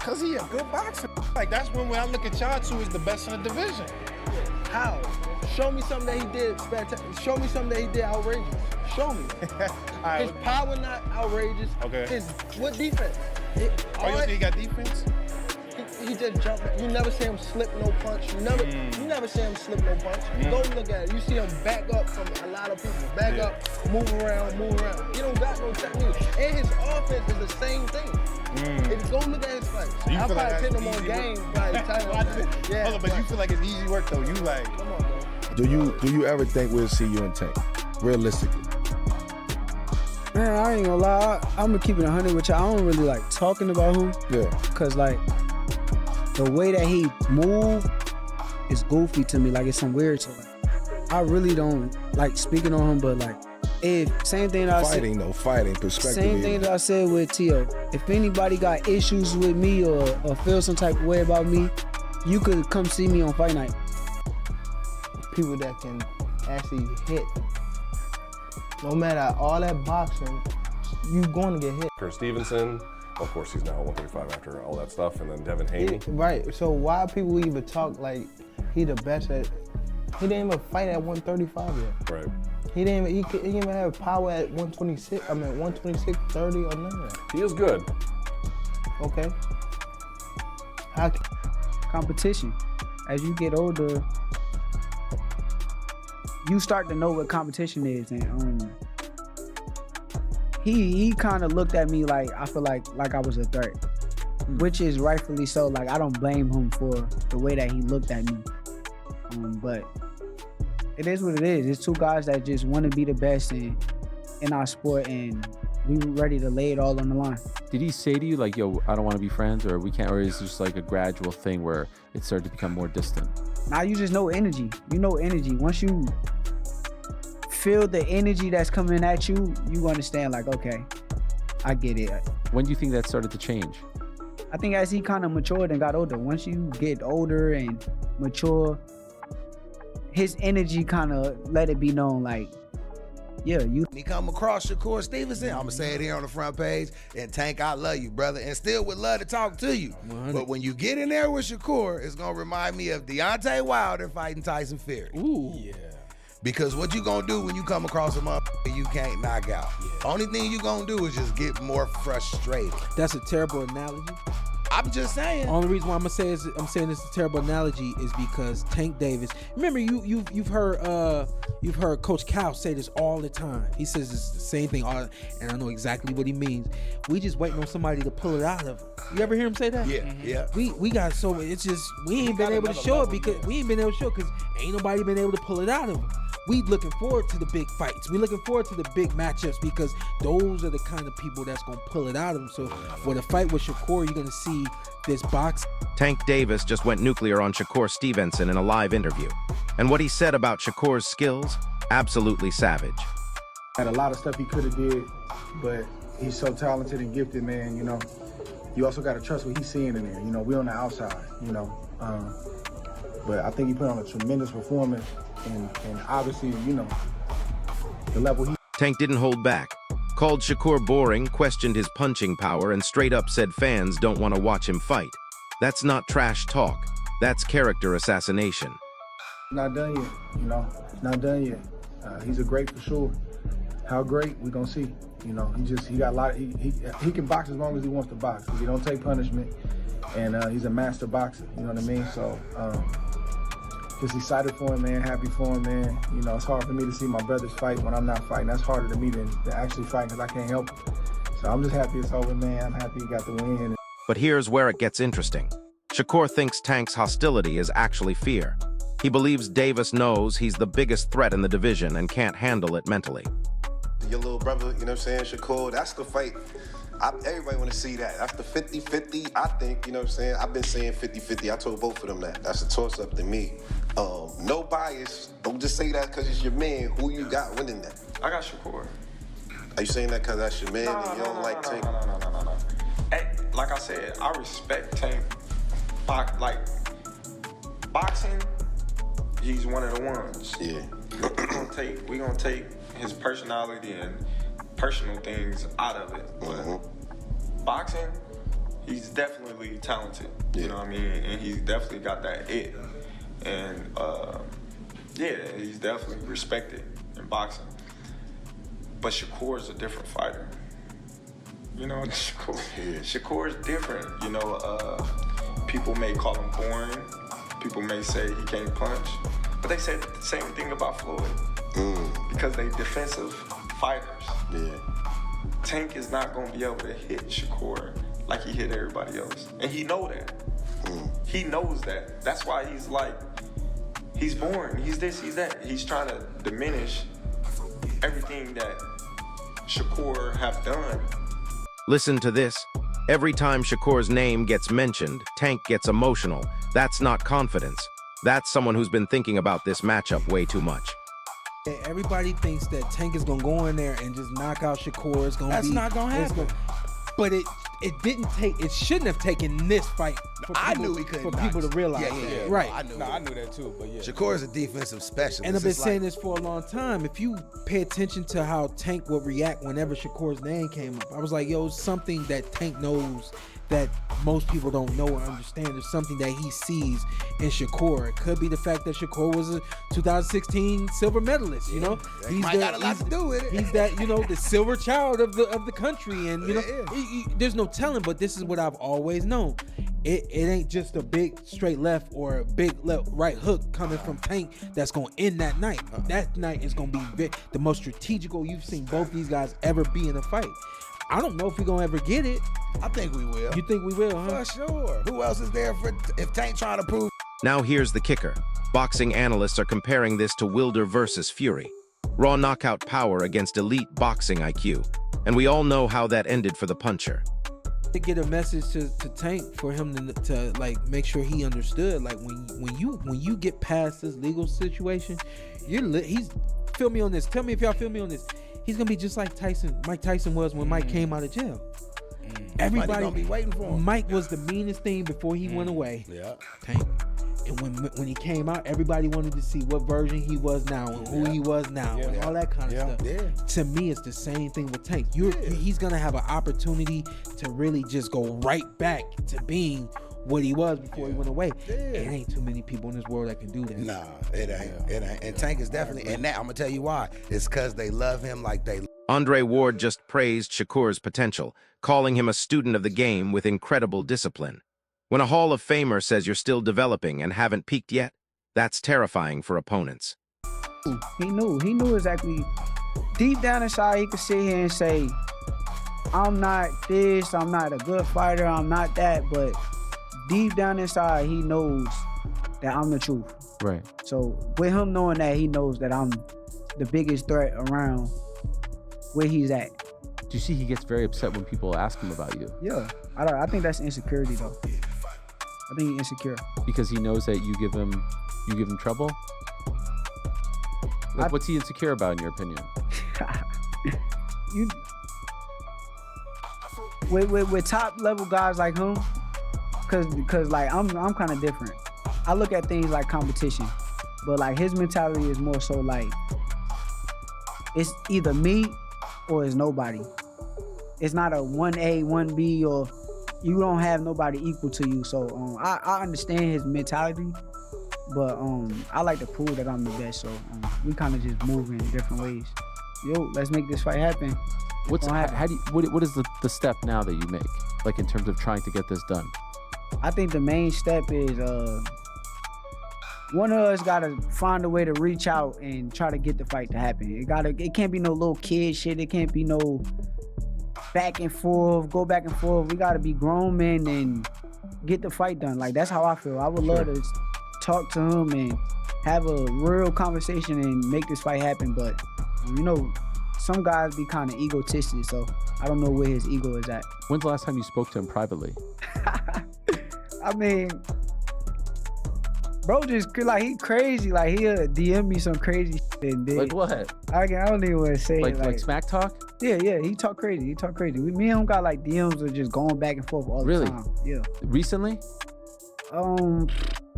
Cause he a good boxer. Like that's when I look at y'all two as the best in the division. How? Show me something that he did spectacular. Show me something that he did outrageous. Show me. Right. His power not outrageous. Okay. What defense? You think he got defense? He just jumped. You never see him slip no punch. You never see him slip no punch. Go look at it. You see him back up from a lot of people. Back up, move around. He don't got no technique. And his offense is the same thing. If you go look at his fights, So I'll probably pin him on game. Yeah, hold on, but you feel like it's easy work though. You like. Come on, bro. Do you ever think we'll see you in Tank? Realistically. Man, I ain't gonna lie. I'm gonna keep it 100 with y'all. I don't really like talking about him. Yeah. Cause like the way that he move is goofy to me. Like it's some weird. So like, I really don't like speaking on him. But like, same thing that Fighting perspective. Same thing that I said with Tio. If anybody got issues with me or feel some type of way about me, you could come see me on fight night. People that can actually hit. No matter all that boxing, you going to get hit. Shakur Stevenson, of course he's now 135 after all that stuff, and then Devin Haney. Right, so why people even talk like he the best at, he didn't even fight at 135 yet. Right. He didn't even have power at 126, 126.30 or none of that. He is good. Okay. Competition. As you get older, you start to know what competition is, and he kind of looked at me like I feel like I was a threat, which is rightfully so. Like I don't blame him for the way that he looked at me, but it is what it is. It's two guys that just want to be the best in our sport, and we were ready to lay it all on the line. Did he say to you like, "Yo, I don't want to be friends," or we can't, or is it just like a gradual thing where it started to become more distant? Now you just know energy. You know energy. Once you feel the energy that's coming at you, you understand like, okay, I get it. When do you think that started to change? I think as he kind of matured and got older. Once you get older and mature, his energy kind of let it be known like, yeah, you. When he come across Shakur Stevenson, I'm gonna say it here on the front page, and Tank, I love you, brother, and still would love to talk to you. 100. But when you get in there with Shakur, it's gonna remind me of Deontay Wilder fighting Tyson Fury. Ooh. Yeah. Because what you gonna do when you come across a motherfucker you can't knock out? Yeah. Only thing you gonna do is just get more frustrated. That's a terrible analogy. I'm just saying. Only reason why I'm saying this is a terrible analogy is because Tank Davis. Remember, you've heard Coach Cal say this all the time. He says it's the same thing, and I know exactly what he means. We just waiting on somebody to pull it out of him. You ever hear him say that? Yeah, yeah. We got so it's just we ain't been able to show it because ain't nobody been able to pull it out of him. We looking forward to the big fights. We looking forward to the big matchups because those are the kind of people that's gonna pull it out of him. So with a fight with Shakur, you're gonna see this box. Tank Davis just went nuclear on Shakur Stevenson in a live interview. And what he said about Shakur's skills, absolutely savage. Had a lot of stuff he could have did, but he's so talented and gifted, man, you know. You also got to trust what he's seeing in there. You know, we on the outside, you know. But I think he put on a tremendous performance, and obviously, you know, the level he... Tank didn't hold back. Called Shakur boring, questioned his punching power, and straight up said fans don't want to watch him fight. That's not trash talk. That's character assassination. Not done yet, you know. He's not done yet. He's a great for sure. How great, we gonna see. You know, he got a lot. He can box as long as he wants to box. He don't take punishment, and he's a master boxer. You know what I mean? So, just excited for him, man. Happy for him, man. You know, it's hard for me to see my brothers fight when I'm not fighting. That's harder to me than to actually fight because I can't help it. So I'm just happy it's over, man. I'm happy he got the win. But here's where it gets interesting. Shakur thinks Tank's hostility is actually fear. He believes Davis knows he's the biggest threat in the division and can't handle it mentally. Your little brother, you know what I'm saying, Shakur, that's the fight. Everybody want to see that. That's the 50-50, I think, you know what I'm saying? I've been saying 50-50. I told both of them that. That's a toss-up to me. No bias. Don't just say that because it's your man. Who you got winning that? I got Shakur. Are you saying that because that's your man and you don't like Tank? No. Hey, like I said, I respect Tank. Boxing, he's one of the ones. Yeah. we gonna take his personality and personal things out of it. But boxing, he's definitely talented. You know what I mean? And he's definitely got that it. And yeah, he's definitely respected in boxing. But Shakur is a different fighter. You know, Shakur is different. You know, people may call him boring. People may say he can't punch. But they say the same thing about Floyd. Because they defensive fighters. Yeah. Tank is not going to be able to hit Shakur like he hit everybody else. And he know that. He knows that. That's why he's like, he's boring. He's this, he's that. He's trying to diminish everything that Shakur have done. Listen to this. Every time Shakur's name gets mentioned, Tank gets emotional. That's not confidence. That's someone who's been thinking about this matchup way too much. Everybody thinks that Tank is gonna go in there and just knock out Shakur. It's gonna That's not gonna happen. But it didn't take. It shouldn't have taken this fight. For I people, knew he couldn't for knock people to him. realize. Yeah, Right. I knew that too, but yeah. Shakur is a defensive specialist. And I've been It's saying like, this for a long time. If you pay attention to how Tank would react whenever Shakur's name came up, I was like, yo, it's something that Tank knows that most people don't know or understand. There's something that he sees in Shakur. It could be the fact that Shakur was a 2016 silver medalist. You know, He's got a lot to do with it. He's that, you know, the silver child of the country, and you know, there's no telling. But this is what I've always known. It ain't just a big straight left or a big left right hook coming from Tank that's gonna end that night. That night is gonna be the most strategical you've seen both these guys ever be in a fight. I don't know if we're gonna ever get it. I think we will. You think we will, huh? For sure. Who else is there for if Tank trying to prove? Now here's the kicker. Boxing analysts are comparing this to Wilder versus Fury. Raw knockout power against elite boxing IQ. And we all know how that ended for the puncher. To get a message to Tank for him to like make sure he understood, like when you get past this legal situation, he's feel me on this. Tell me if y'all feel me on this. He's gonna be just like Mike Tyson was when Mike came out of jail. Everybody gonna be waiting for him. Mike was the meanest thing before he went away. Yeah. Tank. And when he came out, everybody wanted to see what version he was now and who he was now and all that kind of stuff. Yeah. To me, it's the same thing with Tank. He's gonna have an opportunity to really just go right back to being what he was before he went away. It ain't too many people in this world that can do that. Nah, it ain't. It ain't. And Tank is definitely, and that I'm gonna tell you why. It's because they love him like they. Andre Ward just praised Shakur's potential, calling him a student of the game with incredible discipline. When a Hall of Famer says you're still developing and haven't peaked yet, that's terrifying for opponents. He knew exactly. Deep down inside, he could sit here and say, I'm not this, I'm not a good fighter, I'm not that, but deep down inside, he knows that I'm the truth. Right. So with him knowing that, he knows that I'm the biggest threat around where he's at. Do you see he gets very upset when people ask him about you? Yeah, I think that's insecurity though. I think he's insecure. Because he knows that you give him trouble? Like, what's he insecure about in your opinion? With top level guys like him, cause like I'm kind of different. I look at things like competition, but like his mentality is more so like it's either me or it's nobody. It's not a 1A, 1B, or you don't have nobody equal to you. So I understand his mentality, but I like to prove that I'm the best. So we kind of just move in different ways. Yo, let's make this fight happen. What is the step now that you make, like in terms of trying to get this done? I think the main step is one of us gotta find a way to reach out and try to get the fight to happen. It can't be no little kid shit. It can't be no back and forth, go back and forth. We gotta be grown men and get the fight done. Like, that's how I feel. I would love to talk to him and have a real conversation and make this fight happen. But you know, some guys be kind of egotistic, so I don't know where his ego is at. When's the last time you spoke to him privately? I mean, bro, just like he crazy. Like he'll DM me some crazy shit. And like what? I don't even want to say like, it. Like smack talk? Yeah. He talk crazy. Me and him got like DMs of just going back and forth all the time. Yeah. Recently?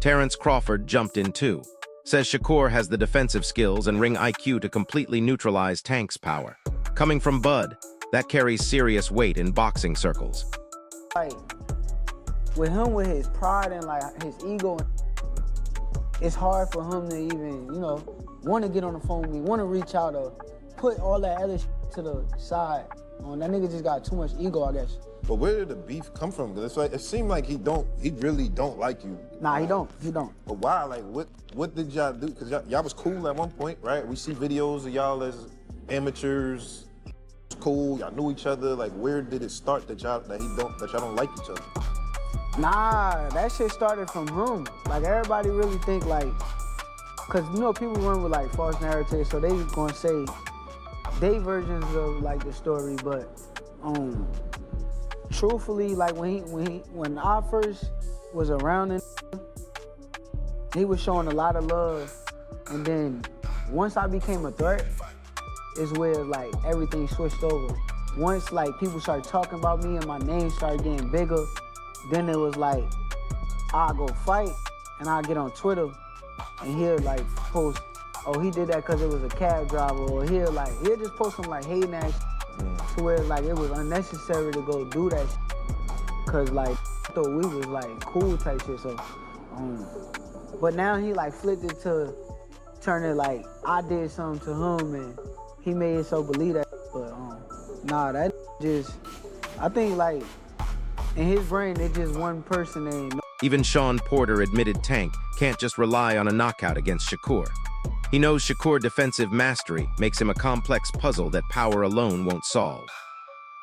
Terrence Crawford jumped in too. Says Shakur has the defensive skills and ring IQ to completely neutralize Tank's power. Coming from Bud, that carries serious weight in boxing circles. Like, with him, with his pride and like his ego, it's hard for him to even, you know, want to get on the phone with me, want to reach out or put all that other to the side. That nigga just got too much ego, I guess. But where did the beef come from? Because it's like, it seemed like he really don't like you. Nah, he don't. But why? Like, what did y'all do? Because y'all was cool at one point, right? We see videos of y'all as amateurs. It's cool. Y'all knew each other. Like, where did it start that y'all don't like each other? Nah, that shit started from him. Like, everybody really think like, cause you know people run with like false narratives, so they gonna say they versions of like the story, but truthfully, like when I first was around him, he was showing a lot of love, and then once I became a threat, is where like everything switched over. Once like people started talking about me and my name started getting bigger, then it was like I'll go fight and I'll get on Twitter and he'll like post, oh, he did that because it was a cab driver, or he'll just post some like hating ass to where like it was unnecessary to go do that because like I thought we was like cool type shit. So but now he like flipped it to turn it like I did something to him and he made it so believe that. But nah, that just, I think like in his brain it's just one person ain't. Even Sean Porter admitted Tank can't just rely on a knockout against Shakur. He knows Shakur defensive mastery makes him a complex puzzle that power alone won't solve.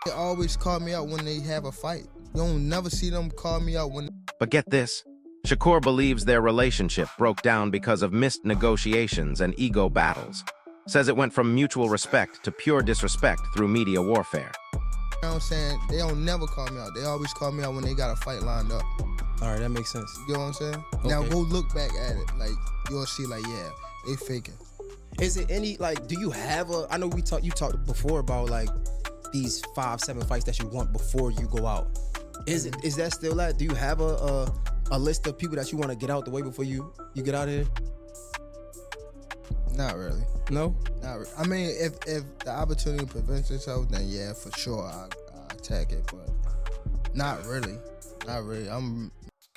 They always call me out when they have a fight. You don't never see them call me out when... But get this, Shakur believes their relationship broke down because of missed negotiations and ego battles. Says it went from mutual respect to pure disrespect through media warfare. You know what I'm saying? They don't never call me out. They always call me out when they got a fight lined up. All right, that makes sense. You know what I'm saying? Okay. Now go look back at it. Like, you'll see like, yeah, they faking. Is it any, like, do you have I know you talked before about like these 5-7 fights that you want before you go out. Is that still that? Do you have a list of people that you want to get out the way before you get out of here? Not really. No? Not really. I mean, if the opportunity presents itself, then yeah, for sure, I'll attack it, but not really. Not really.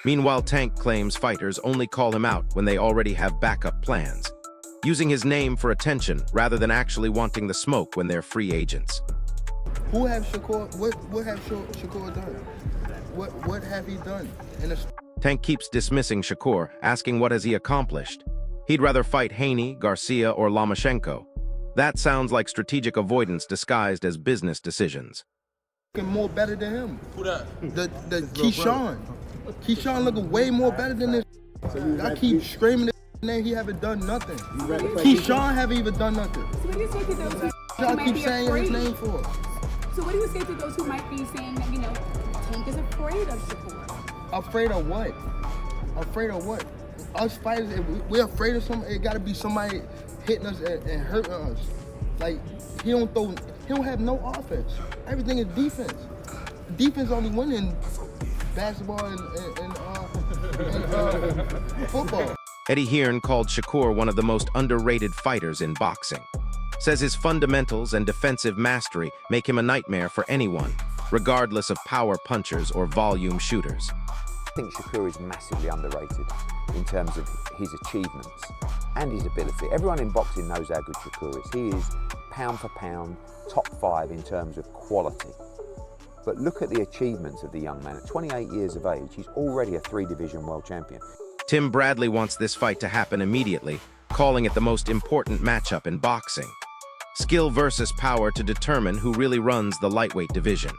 Meanwhile, Tank claims fighters only call him out when they already have backup plans, using his name for attention rather than actually wanting the smoke when they're free agents. Who have Shakur, what have Shakur done? What have he done? Tank keeps dismissing Shakur, asking what has he accomplished. He'd rather fight Haney, Garcia, or Lomachenko. That sounds like strategic avoidance disguised as business decisions. More better than him. Who that? The Keyshawn. Keyshawn looking way more better than this. I keep screaming his name, he haven't done nothing. Keyshawn haven't even done nothing. So what do you say to those who Y'all might keep be saying afraid? his name for? So what do you say to those who might be saying that, you know, Tank is afraid of Shakur? Afraid of what? Afraid of what? Us fighters, if we're afraid of somebody, it gotta be somebody hitting us and hurting us. Like, he don't have no offense. Everything is defense. Defense only win in basketball and football. Eddie Hearn called Shakur one of the most underrated fighters in boxing. Says his fundamentals and defensive mastery make him a nightmare for anyone, regardless of power punchers or volume shooters. I think Shakur is massively underrated in terms of his achievements and his ability. Everyone in boxing knows how good Shakur is. He is pound for pound, top 5 in terms of quality. But look at the achievements of the young man. At 28 years of age, he's already a 3-division world champion. Tim Bradley wants this fight to happen immediately, calling it the most important matchup in boxing. Skill versus power to determine who really runs the lightweight division.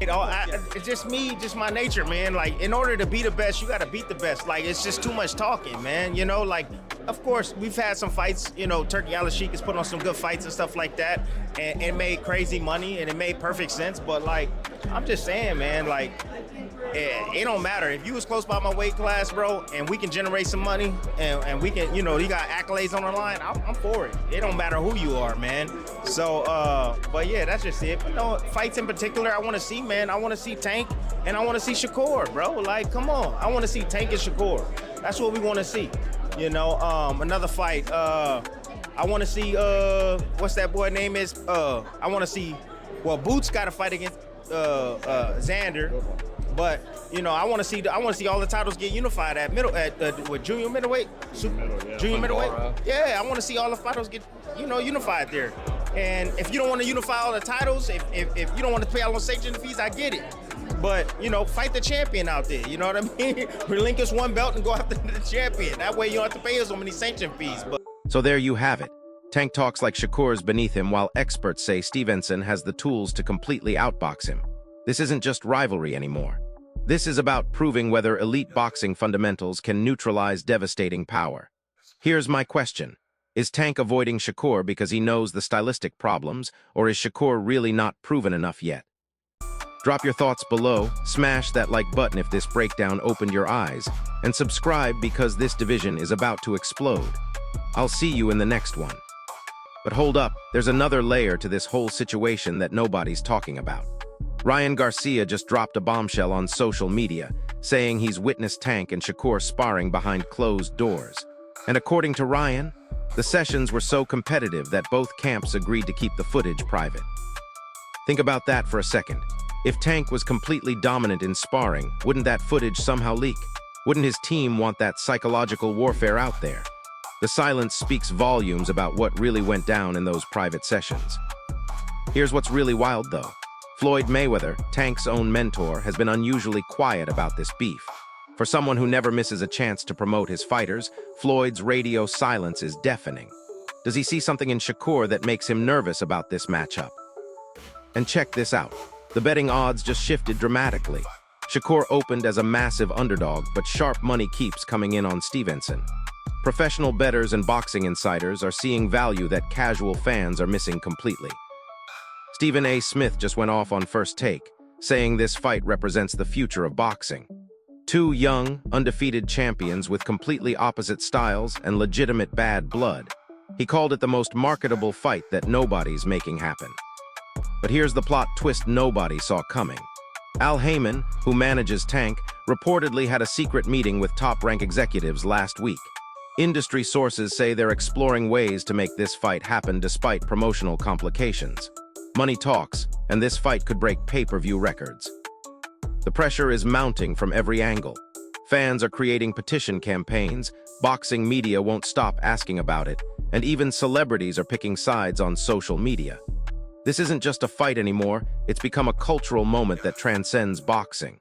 It's just me, just my nature, man. Like, in order to be the best, you got to beat the best. Like, it's just too much talking, man. You know, like, of course, we've had some fights. You know, Turkey Al-Sheikh has put on some good fights and stuff like that, and it made crazy money, and it made perfect sense. But, like, I'm just saying, man, like, it don't matter. If you was close by my weight class, bro, and we can generate some money, and we can, you know, you got accolades on the line, I'm for it. It don't matter who you are, man. So, but yeah, that's just it. But no, fights in particular I want to see, man. I want to see Tank, and I want to see Shakur, bro. Like, come on. I want to see Tank and Shakur. That's what we want to see. You know, another fight. I want to see, what's that boy name is? I want to see, well, Boots got to fight against Xander. But I want to see all the titles get unified at junior middleweight, junior middleweight. Yeah, I want to see all the titles get unified there. And if you don't want to unify all the titles, if you don't want to pay all those sanction fees, I get it. But fight the champion out there. You know what I mean? Relinquish one belt and go after the champion. That way you don't have to pay so many sanction fees. But So there you have it. Tank talks like Shakur's beneath him, while experts say Stevenson has the tools to completely outbox him. This isn't just rivalry anymore. This is about proving whether elite boxing fundamentals can neutralize devastating power. Here's my question. Is Tank avoiding Shakur because he knows the stylistic problems, or is Shakur really not proven enough yet? Drop your thoughts below, smash that like button if this breakdown opened your eyes, and subscribe because this division is about to explode. I'll see you in the next one. But hold up, there's another layer to this whole situation that nobody's talking about. Ryan Garcia just dropped a bombshell on social media, saying he's witnessed Tank and Shakur sparring behind closed doors. And according to Ryan, the sessions were so competitive that both camps agreed to keep the footage private. Think about that for a second. If Tank was completely dominant in sparring, wouldn't that footage somehow leak? Wouldn't his team want that psychological warfare out there? The silence speaks volumes about what really went down in those private sessions. Here's what's really wild though. Floyd Mayweather, Tank's own mentor, has been unusually quiet about this beef. For someone who never misses a chance to promote his fighters, Floyd's radio silence is deafening. Does he see something in Shakur that makes him nervous about this matchup? And check this out. The betting odds just shifted dramatically. Shakur opened as a massive underdog, but sharp money keeps coming in on Stevenson. Professional bettors and boxing insiders are seeing value that casual fans are missing completely. Stephen A. Smith just went off on First Take, saying this fight represents the future of boxing. Two young, undefeated champions with completely opposite styles and legitimate bad blood. He called it the most marketable fight that nobody's making happen. But here's the plot twist nobody saw coming. Al Heyman, who manages Tank, reportedly had a secret meeting with top-rank executives last week. Industry sources say they're exploring ways to make this fight happen despite promotional complications. Money talks, and this fight could break pay-per-view records. The pressure is mounting from every angle. Fans are creating petition campaigns, boxing media won't stop asking about it, and even celebrities are picking sides on social media. This isn't just a fight anymore, it's become a cultural moment that transcends boxing.